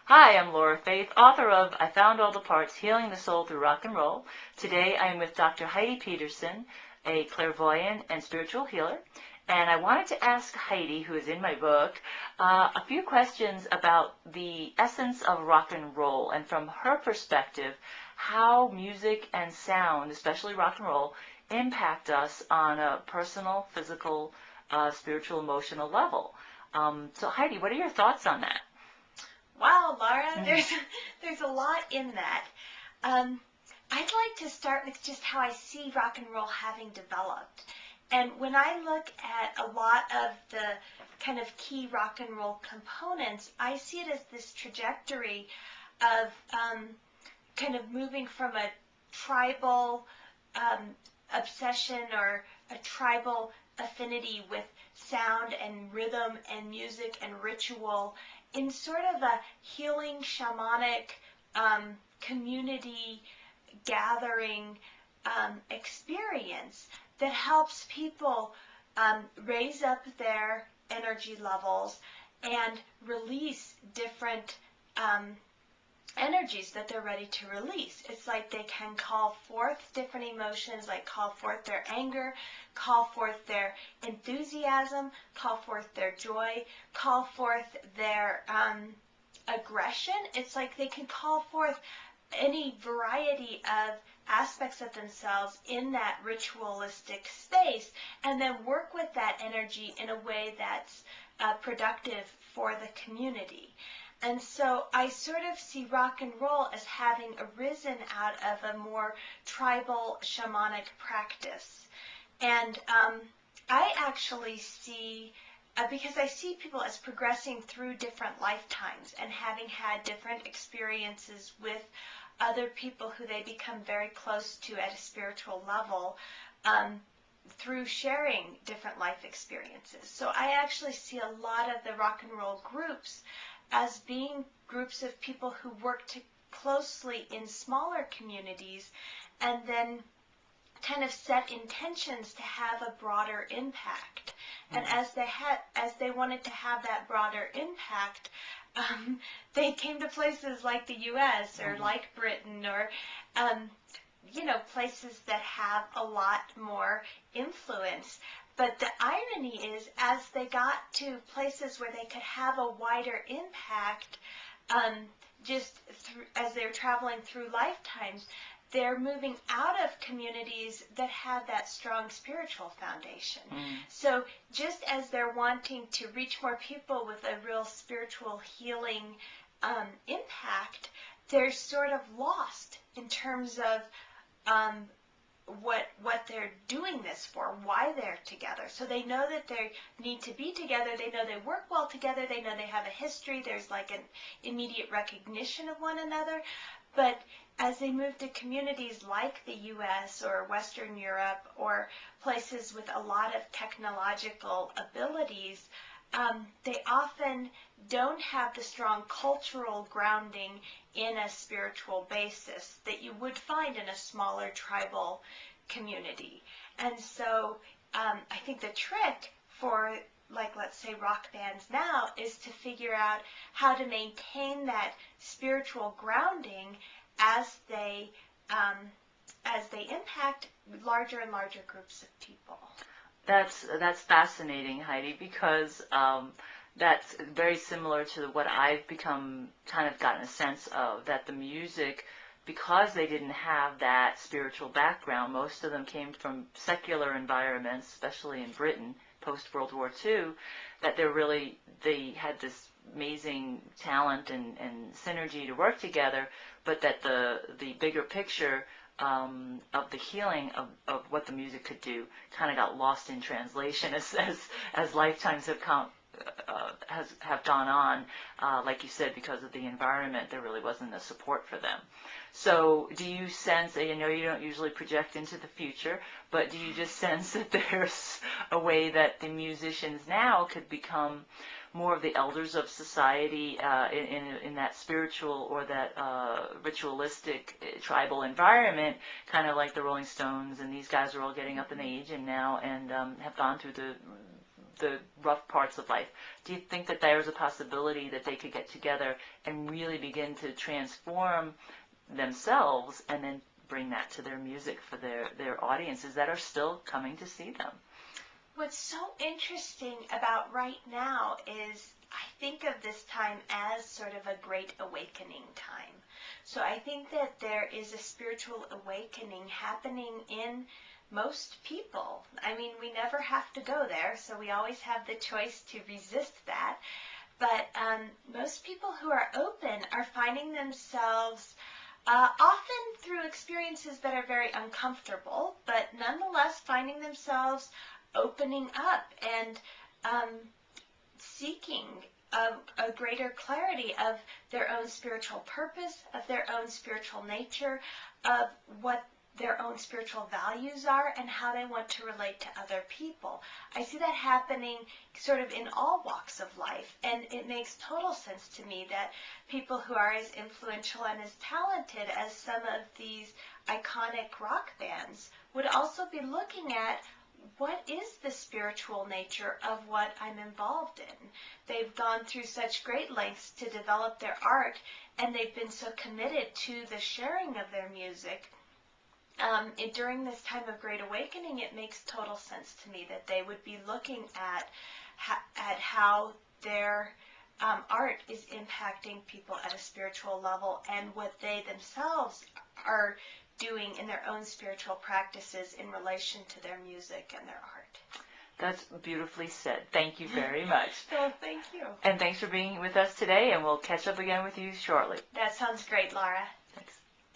Hi, I'm Laura Faith, author of I Found All the Parts, Healing the Soul Through Rock and Roll. Today I am with Dr. Heidi Petersen, a clairvoyant and spiritual healer. And I wanted to ask Heidi, who is in my book, a few questions about the essence of rock and roll, and from her perspective, how music and sound, especially rock and roll, impact us on a personal, physical, spiritual, emotional level. So Heidi, what are your thoughts on that? Wow, Laura, there's a lot in that. I'd like to start with just how I see rock and roll having developed. And when I look at a lot of the kind of key rock and roll components, I see it as this trajectory of kind of moving from a tribal obsession or a tribal affinity with sound and rhythm and music and ritual in sort of a healing shamanic community gathering experience that helps people raise up their energy levels and release different energies that they're ready to release. It's like they can call forth different emotions, like call forth their anger, call forth their enthusiasm, call forth their joy, call forth their aggression. It's like they can call forth any variety of aspects of themselves in that ritualistic space and then work with that energy in a way that's productive for the community. And so I sort of see rock and roll as having arisen out of a more tribal shamanic practice. And I actually see, because I see people as progressing through different lifetimes and having had different experiences with other people who they become very close to at a spiritual level through sharing different life experiences. So I actually see a lot of the rock and roll groups as being groups of people who work closely in smaller communities and then kind of set intentions to have a broader impact. And as they wanted to have that broader impact, they came to places like the U.S. or like Britain or places that have a lot more influence. But the irony is, as they got to places where they could have a wider impact, as they're traveling through lifetimes, they're moving out of communities that have that strong spiritual foundation. So just as they're wanting to reach more people with a real spiritual healing impact, they're sort of lost in terms of what they're doing this for, why they're together. So they know that they need to be together. They know they work well together. They know they have a history. There's like an immediate recognition of one another. But as they move to communities like the U.S. or Western Europe or places with a lot of technological abilities, they often don't have the strong cultural grounding in a spiritual basis that you would find in a smaller tribal community. And so I think the trick for, like, let's say rock bands now is to figure out how to maintain that spiritual grounding as they impact larger and larger groups of people. That's fascinating, Heidi, because that's very similar to what I've become kind of gotten a sense of, that the music, because they didn't have that spiritual background, most of them came from secular environments, especially in Britain post-World War II, that they had this amazing talent and synergy to work together, but that the bigger picture of the healing of what the music could do kind of got lost in translation as lifetimes have gone on. Like you said, because of the environment, there really wasn't the support for them. So do you sense, I know you don't usually project into the future, but do you just sense that there's a way that the musicians now could become more of the elders of society in that spiritual or that ritualistic tribal environment, kind of like the Rolling Stones, and these guys are all getting up in age and have gone through the the rough parts of life. Do you think that there is a possibility that they could get together and really begin to transform themselves and then bring that to their music for their audiences that are still coming to see them? What's so interesting about right now is I think of this time as sort of a great awakening time. So I think that there is a spiritual awakening happening in most people. I mean, we never have to go there, so we always have the choice to resist that. But most people who are open are finding themselves often through experiences that are very uncomfortable, but nonetheless finding themselves opening up and seeking a greater clarity of their own spiritual purpose, of their own spiritual nature, of what their own spiritual values are and how they want to relate to other people. I see that happening sort of in all walks of life, and it makes total sense to me that people who are as influential and as talented as some of these iconic rock bands would also be looking at what is the spiritual nature of what I'm involved in. They've gone through such great lengths to develop their art, and they've been so committed to the sharing of their music. During this time of Great Awakening, it makes total sense to me that they would be looking at how their art is impacting people at a spiritual level and what they themselves are doing in their own spiritual practices in relation to their music and their art. That's beautifully said. Thank you very much. Well, thank you. And thanks for being with us today, and we'll catch up again with you shortly. That sounds great, Laura.